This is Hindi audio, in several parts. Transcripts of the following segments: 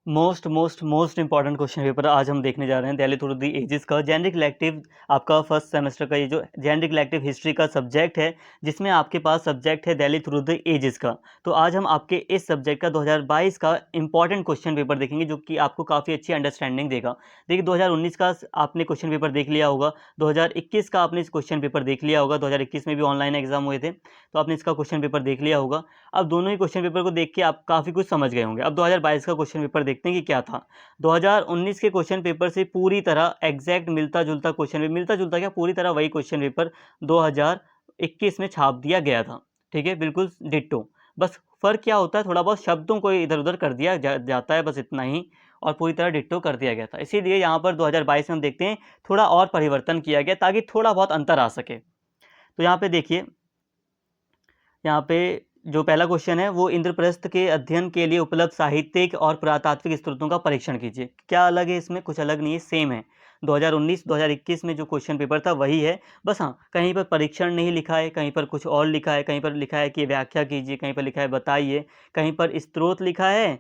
Most most most important question paper आज हम देखने जा रहे हैं दिल्ली थ्रू द एजेस का जेनरिक इलेक्टिव। आपका फर्स्ट सेमेस्टर का ये जो जेनरिक इलेक्टिव हिस्ट्री का सब्जेक्ट है, जिसमें आपके पास सब्जेक्ट है दिल्ली थ्रू द एजेस का। तो आज हम आपके इस सब्जेक्ट का 2022 का इंपॉर्टेंट क्वेश्चन पेपर देखेंगे, जो कि आपको काफ़ी अच्छी अंडरस्टैंडिंग देगा। देखिए 2019 का आपने क्वेश्चन पेपर देख लिया होगा, 2021 का आपने इस क्वेश्चन पेपर देख लिया होगा, 2021 में भी ऑनलाइन एग्जाम हुए थे तो आपने इसका क्वेश्चन पेपर देख लिया होगा। अब दोनों ही क्वेश्चन पेपर को देख के आप काफ़ी कुछ समझ गए होंगे। अब 2022 का क्वेश्चन पेपर देखते हैं कि क्या था। 2019 के क्वेश्चन पेपर से पूरी तरह एग्जैक्ट मिलता जुलता क्वेश्चन पेपर, मिलता जुलता क्या, पूरी तरह वही क्वेश्चन पेपर 2021 में छाप दिया गया था। ठीक है, बिल्कुल डिट्टो। बस फ़र्क क्या होता है, थोड़ा बहुत शब्दों को इधर उधर कर दिया जाता है, बस इतना ही, और पूरी तरह डिट्टो कर दिया गया था। इसीलिए यहाँ पर 2022 में हम देखते हैं थोड़ा और परिवर्तन किया गया ताकि थोड़ा बहुत अंतर आ सके। तो यहाँ पे देखिए, यहाँ पे जो पहला क्वेश्चन है वो इंद्रप्रस्थ के अध्ययन के लिए उपलब्ध साहित्यिक और पुरातात्विक स्रोतों का परीक्षण कीजिए। क्या अलग है इसमें? कुछ अलग नहीं है, सेम है। 2019-2021 में जो क्वेश्चन पेपर था वही है, बस हाँ कहीं पर परीक्षण नहीं लिखा है, कहीं पर कुछ और लिखा है, कहीं पर लिखा है कि व्याख्या कीजिए, कहीं पर लिखा है बताइए, कहीं पर स्रोत लिखा है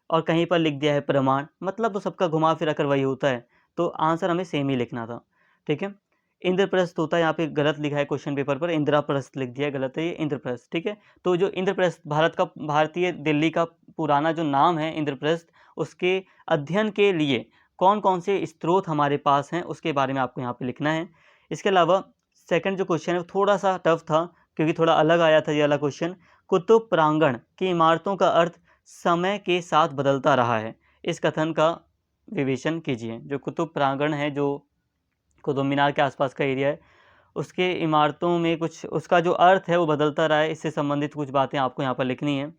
और कहीं पर लिख दिया है प्रमाण। मतलब तो सबका घुमा फिरा कर वही होता है, तो आंसर हमें सेम ही लिखना था। ठीक है, इंद्रप्रस्थ होता है, यहाँ पे गलत लिखा है क्वेश्चन पेपर पर, इंदिराप्रस्थ लिख दिया, गलत है ये इंद्रप्रस्थ। ठीक है, तो जो इंद्रप्रस्थ भारतीय दिल्ली का पुराना जो नाम है इंद्रप्रस्थ, उसके अध्ययन के लिए कौन कौन से स्रोत हमारे पास हैं उसके बारे में आपको यहाँ पे लिखना है। इसके अलावा सेकंड जो क्वेश्चन है वो थोड़ा सा टफ था, क्योंकि थोड़ा अलग आया था ये वाला क्वेश्चन। कुतुब प्रांगण की इमारतों का अर्थ समय के साथ बदलता रहा है, इस कथन का विवेचन कीजिए। जो कुतुब प्रांगण है, जो कुतुब मीनार के आसपास का एरिया है, उसके इमारतों में कुछ उसका जो अर्थ है वो बदलता रहा है, इससे संबंधित कुछ बातें आपको यहाँ पर लिखनी है।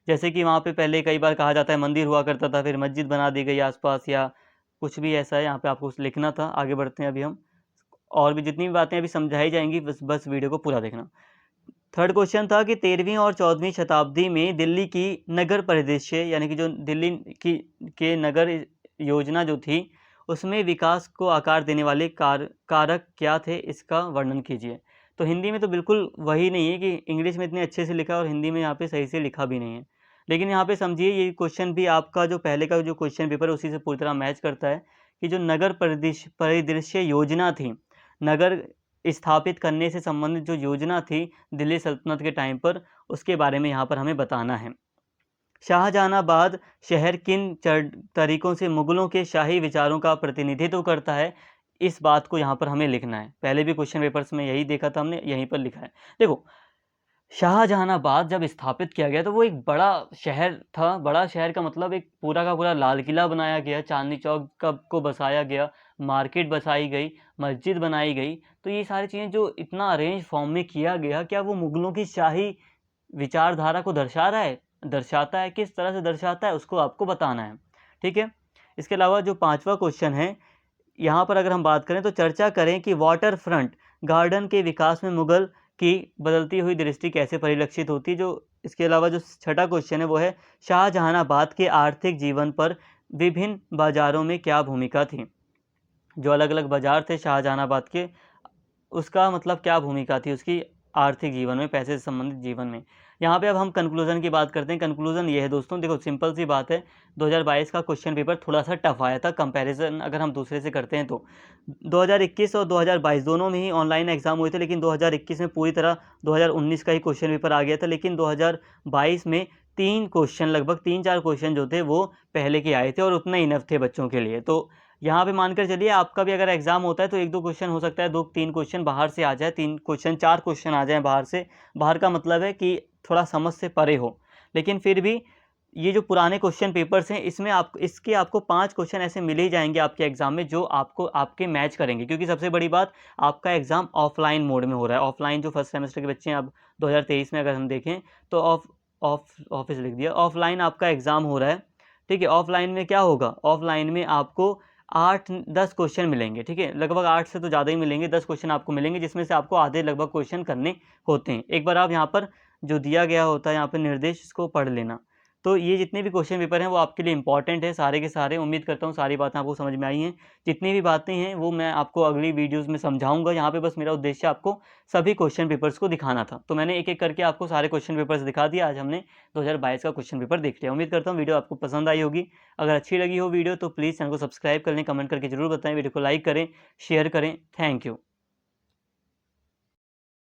जैसे कि वहाँ पे पहले कई बार कहा जाता है मंदिर हुआ करता था, फिर मस्जिद बना दी गई आसपास, या कुछ भी ऐसा है, यहाँ पे आपको लिखना था। आगे बढ़ते हैं अभी हम, और भी जितनी भी बातें अभी समझाई जाएंगी, बस वीडियो को पूरा देखना। थर्ड क्वेश्चन था कि 13वीं और 14वीं शताब्दी में दिल्ली की नगर परिदृश्य, यानी कि जो दिल्ली की के नगर योजना जो थी, उसमें विकास को आकार देने वाले कारक क्या थे, इसका वर्णन कीजिए। तो हिंदी में तो बिल्कुल वही नहीं है कि इंग्लिश में इतने अच्छे से लिखा और हिंदी में यहाँ पे सही से लिखा भी नहीं है। लेकिन यहाँ पे समझिए ये क्वेश्चन भी आपका जो पहले का जो क्वेश्चन पेपर है उसी से पूरी तरह मैच करता है, कि जो नगर परिदृश्य योजना थी, नगर स्थापित करने से संबंधित जो योजना थी दिल्ली सल्तनत के टाइम पर, उसके बारे में यहाँ पर हमें बताना है। शाहजहानाबाद शहर किन तरीकों से मुगलों के शाही विचारों का प्रतिनिधित्व करता है, इस बात को यहाँ पर हमें लिखना है। पहले भी क्वेश्चन पेपर्स में यही देखा था हमने, यहीं पर लिखा है। देखो, शाहजहानाबाद जब स्थापित किया गया तो वो एक बड़ा शहर था। बड़ा शहर का मतलब एक पूरा का पूरा लाल किला बनाया गया, चांदनी चौक को बसाया गया, मार्केट बसाई गई, मस्जिद बनाई गई। तो ये सारी चीज़ें जो इतना अरेंज फॉर्म में किया गया, क्या वो मुगलों की शाही विचारधारा को दर्शा रहा है? दर्शाता है, किस तरह से दर्शाता है उसको आपको बताना है। ठीक है, इसके अलावा जो पांचवा क्वेश्चन है, यहाँ पर अगर हम बात करें तो चर्चा करें कि वाटर फ्रंट गार्डन के विकास में मुगल की बदलती हुई दृष्टि कैसे परिलक्षित होती है। जो इसके अलावा जो छठा क्वेश्चन है वो है शाहजहानाबाद के आर्थिक जीवन पर विभिन्न बाजारों में क्या भूमिका थी। जो अलग अलग बाजार थे शाहजहानाबाद के, उसका मतलब क्या भूमिका थी उसकी आर्थिक जीवन में, पैसे से संबंधित जीवन में। यहाँ पे अब हम कंक्लूजन की बात करते हैं। कंक्लूजन ये है दोस्तों, देखो सिंपल सी बात है, 2022 का क्वेश्चन पेपर थोड़ा सा टफ आया था कंपैरिजन अगर हम दूसरे से करते हैं तो। 2021 और 2022 दोनों में ही ऑनलाइन एग्जाम हुए थे, लेकिन 2021 में पूरी तरह 2019 का ही क्वेश्चन पेपर आ गया था। लेकिन 2022 में तीन क्वेश्चन, लगभग 3-4 क्वेश्चन जो थे वो पहले के आए थे, और उतना इनफ थे बच्चों के लिए। तो यहाँ पे मानकर चलिए आपका भी अगर एग्जाम होता है तो 1-2 क्वेश्चन हो सकता है, 2-3 क्वेश्चन बाहर से आ जाए, 3 क्वेश्चन 4 क्वेश्चन आ जाए बाहर से। बाहर का मतलब है कि थोड़ा समझ से परे हो। लेकिन फिर भी ये जो पुराने क्वेश्चन पेपर्स हैं, इसमें आपको 5 क्वेश्चन ऐसे मिल ही जाएंगे आपके एग्जाम में जो आपके मैच करेंगे। क्योंकि सबसे बड़ी बात, आपका एग्जाम ऑफलाइन मोड में हो रहा है। ऑफलाइन जो फर्स्ट सेमेस्टर के बच्चे हैं, अब 2023 में अगर हम देखें तो ऑफिस लिख दिया, ऑफलाइन आपका एग्जाम हो रहा है। ठीक है, ऑफलाइन में क्या होगा, ऑफलाइन में आपको 8-10 क्वेश्चन मिलेंगे। ठीक है, लगभग 8 से तो ज़्यादा ही मिलेंगे, 10 क्वेश्चन आपको मिलेंगे, जिसमें से आपको आधे लगभग क्वेश्चन करने होते हैं। एक बार आप यहाँ पर जो दिया गया होता है यहाँ पर निर्देश, इसको पढ़ लेना। तो ये जितने भी क्वेश्चन पेपर हैं वो आपके लिए इंपॉर्टेंट है सारे के सारे। उम्मीद करता हूँ सारी बातें आपको समझ में आई हैं। जितनी भी बातें हैं वो मैं आपको अगली वीडियोज़ में समझाऊँगा। यहाँ पे बस मेरा उद्देश्य आपको सभी क्वेश्चन पेपर्स को दिखाना था। तो मैंने एक-एक करके आपको सारे क्वेश्चन पेपर्स दिखा दिए। आज हमने 2022 का क्वेश्चन पेपर देख लिया। उम्मीद करता हूँ वीडियो आपको पसंद आई होगी। अगर अच्छी लगी हो वीडियो तो प्लीज़ चैनल को सब्सक्राइब कर लें, कमेंट करके ज़रूर बताएँ, वीडियो को लाइक करें, शेयर करें। Thank you.